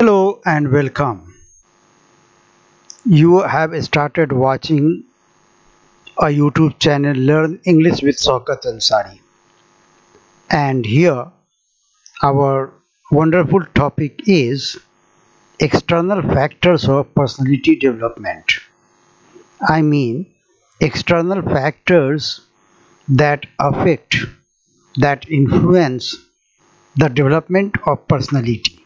Hello and welcome. You have started watching a YouTube channel Learn English with Shaukat Ansari. And here our wonderful topic is external factors of personality development. I mean external factors that affect, that influence the development of personality.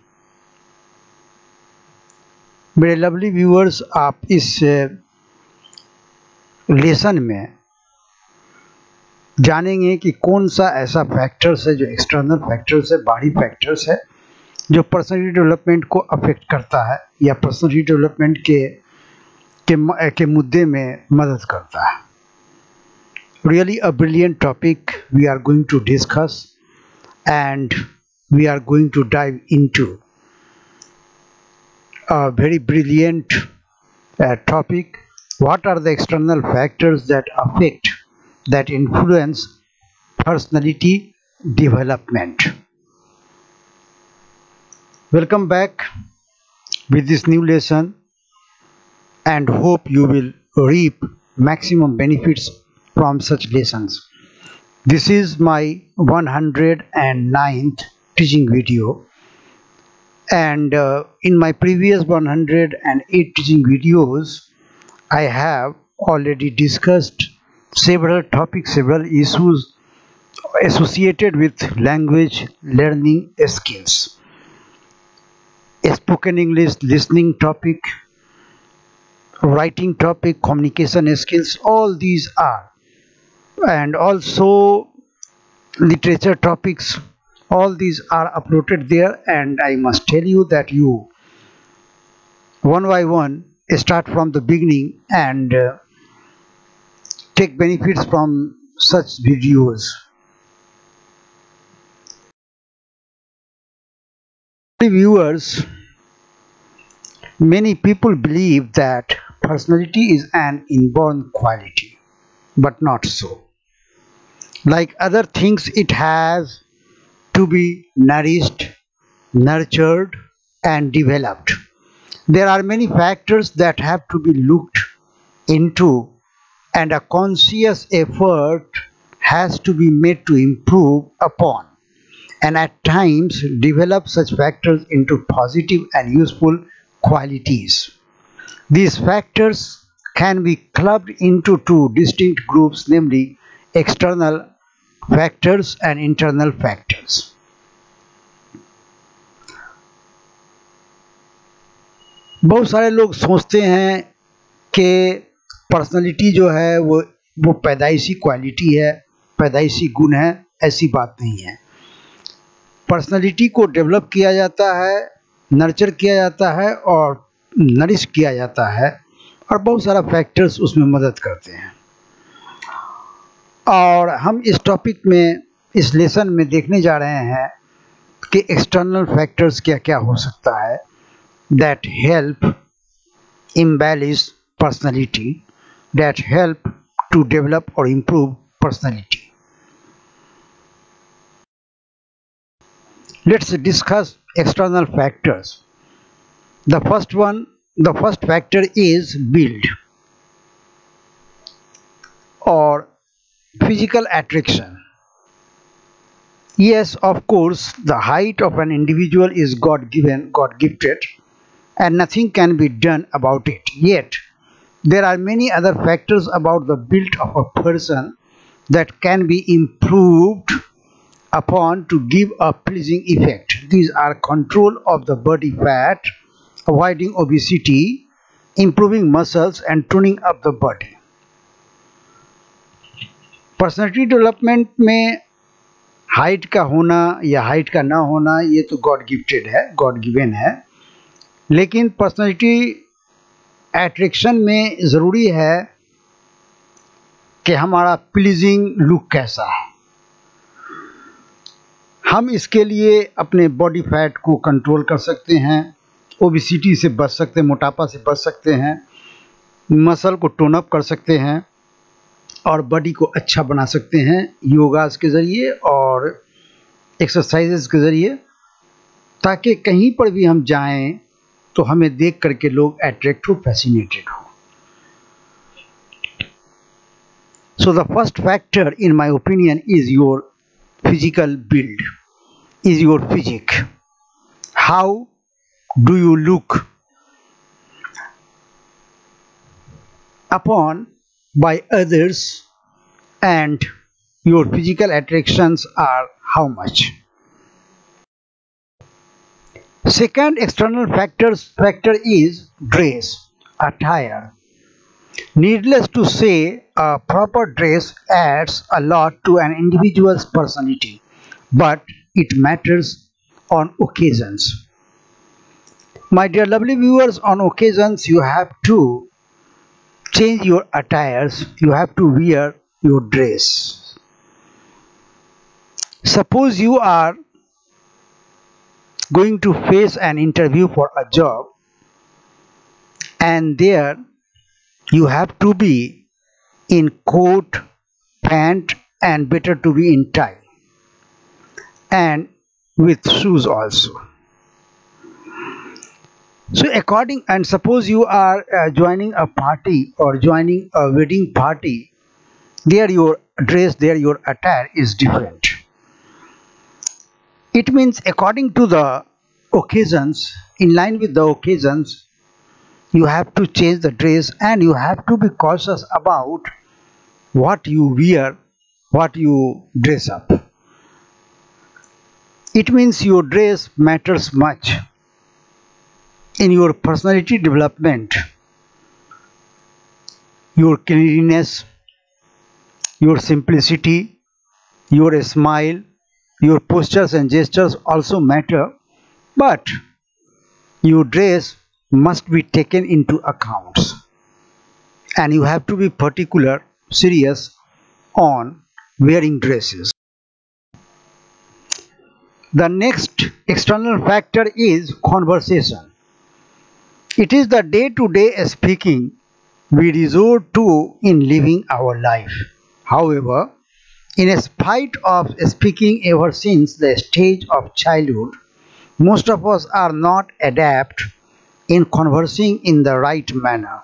मेरे lovely viewers, आप इस lesson में जानेंगे कि कौन सा ऐसा factors है जो एक्सटर्नल फैक्टर्स है, बाहरी फैक्टर्स है जो पर्सनालिटी डेवलपमेंट को अफेक्ट करता है या पर्सनालिटी डेवलपमेंट के मुद्दे में मदद करता है. Really a brilliant topic we are going to discuss and we are going to dive into a very brilliant topic. What are the external factors that affect, that influence personality development? Welcome back with this new lesson and hope you will reap maximum benefits from such lessons. This is my 109th teaching video. And in my previous 108 teaching videos, I have already discussed several topics, several issues associated with language learning skills. Spoken English listening topic, writing topic, communication skills, all these are. And also literature topics. All these are uploaded there, and I must tell you that you one by one start from the beginning and take benefits from such videos. Viewers, many people believe that personality is an inborn quality, but not so. Like other things, it has to be nourished, nurtured and developed. There are many factors that have to be looked into, and a conscious effort has to be made to improve upon and at times develop such factors into positive and useful qualities. These factors can be clubbed into two distinct groups, namely external factors and internal factors. बहुत सारे लोग सोचते हैं कि personality जो है वो पैदाइशी क्वालिटी है, पैदाइशी गुण है. ऐसी बात नहीं है. पर्सनालिटी को डेवलप किया जाता है, नर्चर किया जाता है और नरिश किया जाता है, और बहुत सारा फैक्टर्स उसमें मदद करते हैं. और हम इस टॉपिक में, इस लेसन में देखने जा रहे हैं कि एक्सटर्नल फैक्टर्स क्या क्या हो सकता है that help embellish personality, that help to develop or improve personality. Let's discuss external factors. The first factor is build or physical attraction. Yes, of course, the height of an individual is God-given, God-gifted, and nothing can be done about it. Yet, there are many other factors about the build of a person that can be improved upon to give a pleasing effect. These are control of the body fat, avoiding obesity, improving muscles, and tuning up the body. Personality development में height का होना या height का ना होना ये तो God gifted है, गॉड गिवन है. लेकिन पर्सनालिटी एट्रैक्शन में ज़रूरी है कि हमारा प्लीजिंग लुक कैसा है. हम इसके लिए अपने बॉडी फैट को कंट्रोल कर सकते हैं, ओबेसिटी से बच सकते हैं, मोटापा से बच सकते हैं, मसल को टोन अप कर सकते हैं और बॉडी को अच्छा बना सकते हैं योगास के ज़रिए और एक्सरसाइजेस के ज़रिए, ताकि कहीं पर भी हम जाएं तो हमें देख करके लोग अट्रैक्ट हो, फैसिनेटेड हो। So the first factor in my opinion is your physical build, is your physique. How do you look upon by others, and your physical attractions are how much? Second external factor is dress, attire. Needless to say, a proper dress adds a lot to an individual's personality, but it matters on occasions. My dear lovely viewers, on occasions you have to change your attires, you have to wear your dress. Suppose you are going to face an interview for a job, and there you have to be in coat, pant, and better to be in tie, and with shoes also. So and suppose you are joining a party or joining a wedding party, there your dress, there your attire is different. It means according to the occasions, in line with the occasions, you have to change the dress, and you have to be cautious about what you wear, what you dress up. It means your dress matters much in your personality development, your cleanliness, your simplicity, your smile, your postures and gestures also matter, but your dress must be taken into accounts, and you have to be particular, serious on wearing dresses. The next external factor is conversation. It is the day-to-day speaking we resort to in living our life. However, in spite of speaking ever since the stage of childhood, most of us are not adept in conversing in the right manner.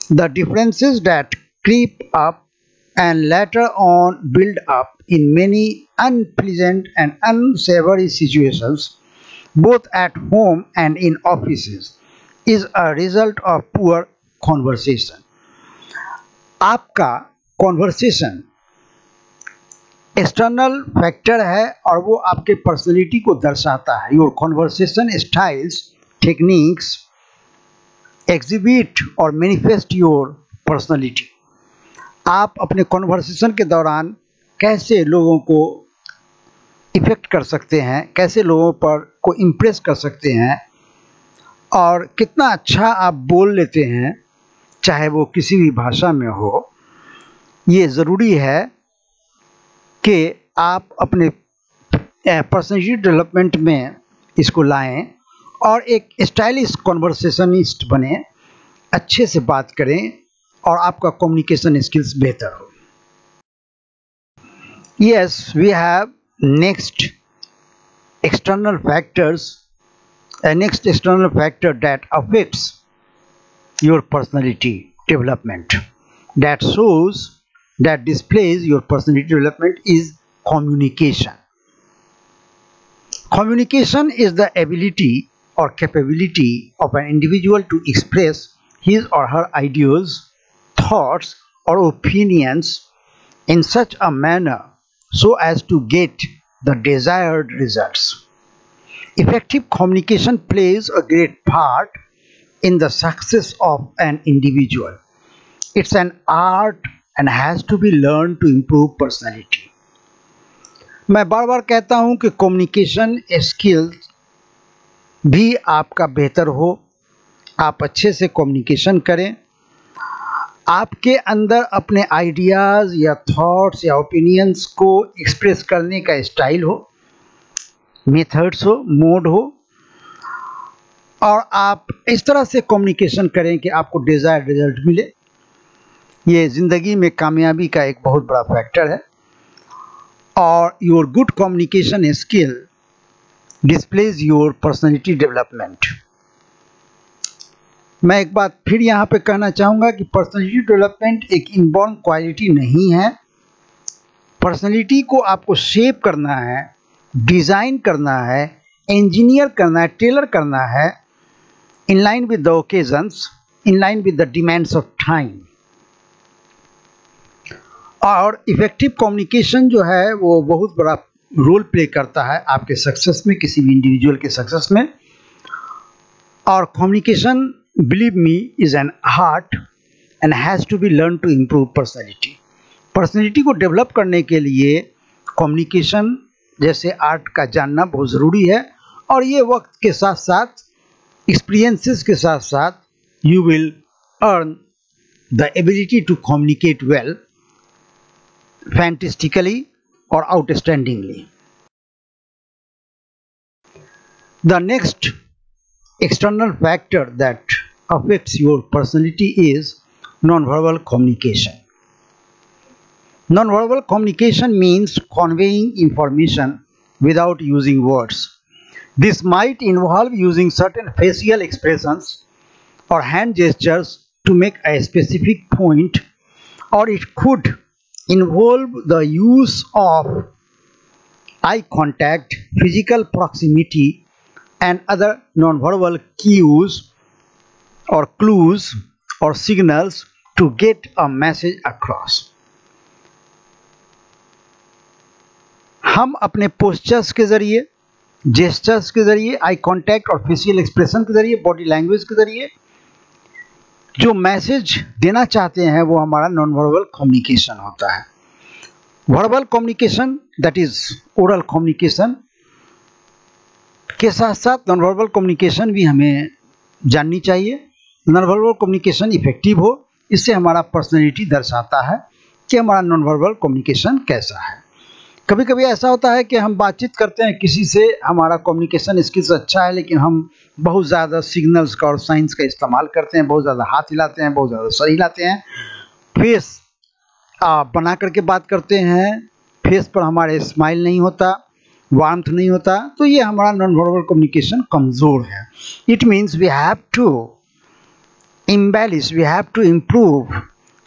The differences that creep up and later on build up in many unpleasant and unsavory situations, both at home and in offices, is a result of poor conversation. आपका conversation external factor है और वो आपके personality को दर्शाता है. Your conversation styles, techniques exhibit और manifest your personality. आप अपने कॉन्वर्सेशन के दौरान कैसे लोगों को इफेक्ट कर सकते हैं, कैसे लोगों पर को इम्प्रेस कर सकते हैं, और कितना अच्छा आप बोल लेते हैं, चाहे वो किसी भी भाषा में हो. ये ज़रूरी है कि आप अपने पर्सनैलिटी डेवलपमेंट में इसको लाएं और एक स्टाइलिश कॉन्वर्सेशनिस्ट बने, अच्छे से बात करें और आपका कम्युनिकेशन स्किल्स बेहतर हो. Yes, we have next external factors, a next external factor that affects your personality development, that shows, that displays your personality development, is communication. Communication is the ability or capability of an individual to express his or her ideas, thoughts or opinions in such a manner so as to get the desired results. Effective communication plays a great part in the success of an individual. It's an art and has to be learned to improve personality. मैं बार बार कहता हूं कि communication skills भी आपका बेहतर हो, आप अच्छे से कम्युनिकेशन करें, आपके अंदर अपने आइडियाज़ या थॉट्स या ओपिनियंस को एक्सप्रेस करने का स्टाइल हो, मेथड्स हो, मोड हो, और आप इस तरह से कम्युनिकेशन करें कि आपको डिज़ायर्ड रिजल्ट मिले. ये ज़िंदगी में कामयाबी का एक बहुत बड़ा फैक्टर है. और your good communication skill displays your personality development. मैं एक बात फिर यहाँ पे कहना चाहूँगा कि पर्सनालिटी डेवलपमेंट एक इनबॉर्न क्वालिटी नहीं है। पर्सनालिटी को आपको शेप करना है, डिज़ाइन करना है, इंजीनियर करना है, टेलर करना है, in line with the occasions, in line with the demands of time. और इफेक्टिव कम्युनिकेशन जो है वो बहुत बड़ा रोल प्ले करता है आपके सक्सेस में, किसी भी इंडिविजुअल के सक्सेस में। और communication, believe me, is an art and has to be learn to improve personality. Personality को डेवलप करने के लिए कम्युनिकेशन जैसे आर्ट का जानना बहुत ज़रूरी है। और ये वक्त के साथ साथ, एक्सपीरियंसेस के साथ साथ, you will earn the ability to communicate well, fantastically or outstandingly. The next external factor that affects your personality is nonverbal communication. Nonverbal communication means conveying information without using words. This might involve using certain facial expressions or hand gestures to make a specific point, or it could involve the use of eye contact, physical proximity, and other nonverbal cues or clues or signals to get a message across. हम अपने postures के ज़रिए, gestures के ज़रिए, eye contact और facial expression के ज़रिए, body language के ज़रिए जो मैसेज देना चाहते हैं वो हमारा नॉन वर्बल कम्युनिकेशन होता है। Verbal communication, that is oral communication, के साथ साथ नॉन वर्बल कम्युनिकेशन भी हमें जाननी चाहिए। नॉन वर्बल कम्युनिकेशन इफेक्टिव हो, इससे हमारा पर्सनैलिटी दर्शाता है कि हमारा नॉन वर्बल कम्युनिकेशन कैसा है। कभी कभी ऐसा होता है कि हम बातचीत करते हैं किसी से, हमारा कम्युनिकेशन स्किल्स अच्छा है, लेकिन हम बहुत ज़्यादा सिग्नल्स का और साइंस का इस्तेमाल करते हैं, बहुत ज़्यादा हाथ हिलाते हैं, बहुत ज़्यादा सर हिलाते हैं, फेस बना करके बात करते हैं, फेस पर हमारे स्माइल नहीं होता, वार्मथ नहीं होता, तो ये हमारा नॉन वर्बल कम्युनिकेशन कमज़ोर है। It means we have to embellish, we have to improve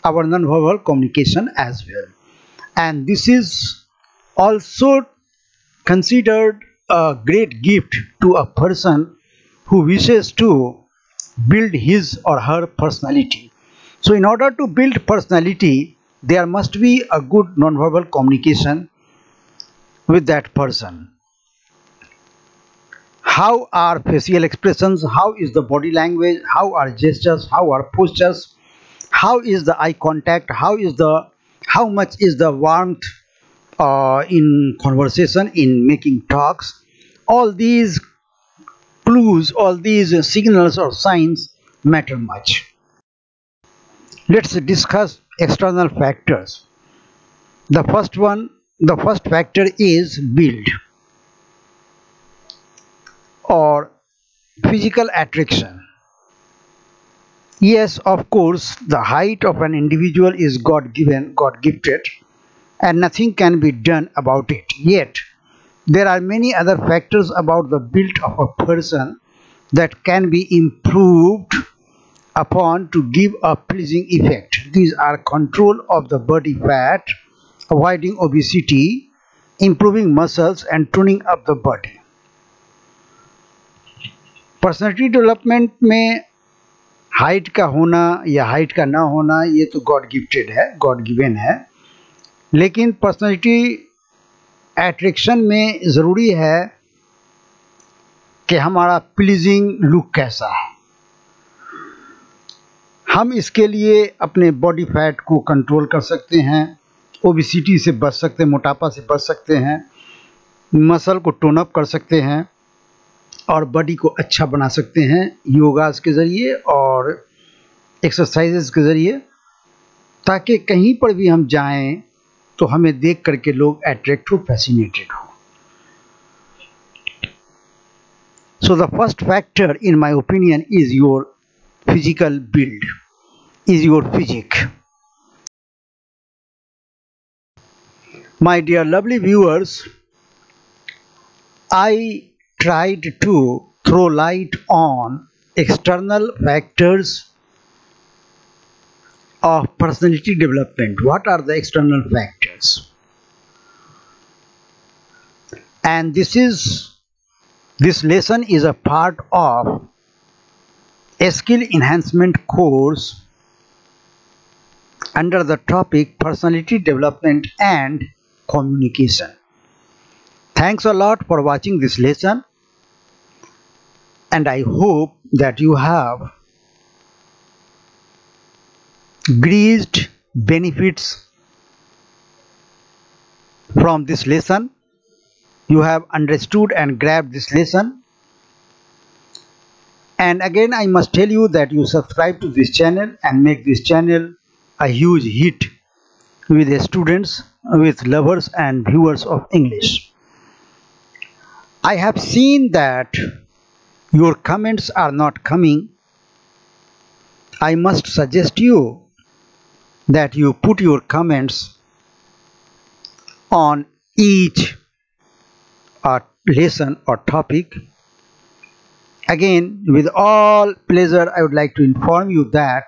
our non-verbal communication as well. And this is also considered a great gift to a person who wishes to build his or her personality. So in order to build personality, there must be a good non-verbal communication with that person. How are facial expressions, how is the body language, how are gestures, how are postures, how is the eye contact, how much is the warmth in conversation, in making talks. All these clues, all these signals or signs matter much. Let's discuss external factors. The first factor is build or physical attraction. Yes, of course, the height of an individual is God-given, God-gifted, and nothing can be done about it. Yet, there are many other factors about the build of a person that can be improved upon to give a pleasing effect. These are control of the body fat, avoiding obesity, improving muscles, and tuning up the body. Personality development में height का होना या height का ना होना ये तो God gifted है, गॉड गिवन है, लेकिन पर्सनैलिटी एट्रैक्शन में ज़रूरी है कि हमारा प्लीजिंग लुक कैसा है। हम इसके लिए अपने बॉडी फैट को कंट्रोल कर सकते हैं, ओबेसिटी से बच सकते हैं, मोटापा से बच सकते हैं, मसल को टोन अप कर सकते हैं और बॉडी को अच्छा बना सकते हैं योगास के ज़रिए और एक्सरसाइजेस के ज़रिए, ताकि कहीं पर भी हम जाएं तो हमें देख करके लोग अट्रैक्ट हो, फैसिनेटेड हो। So the first factor in my opinion is your physical build, is your physique. My dear lovely viewers, I tried to throw light on external factors of personality development. What are the external factors? And this lesson is a part of a skill enhancement course under the topic personality development and communication. Thanks a lot for watching this lesson, and I hope that you have greased benefits from this lesson. You have understood and grabbed this lesson. And again, I must tell you that you subscribe to this channel and make this channel a huge hit with the students, with lovers and viewers of English. I have seen that your comments are not coming. I must suggest you that you put your comments on each lesson or topic. Again, with all pleasure, I would like to inform you that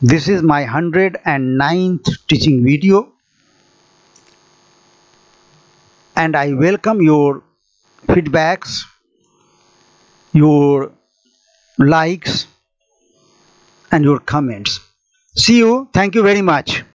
this is my 109th teaching video, and I welcome your feedbacks, your likes and your comments. See you. Thank you very much.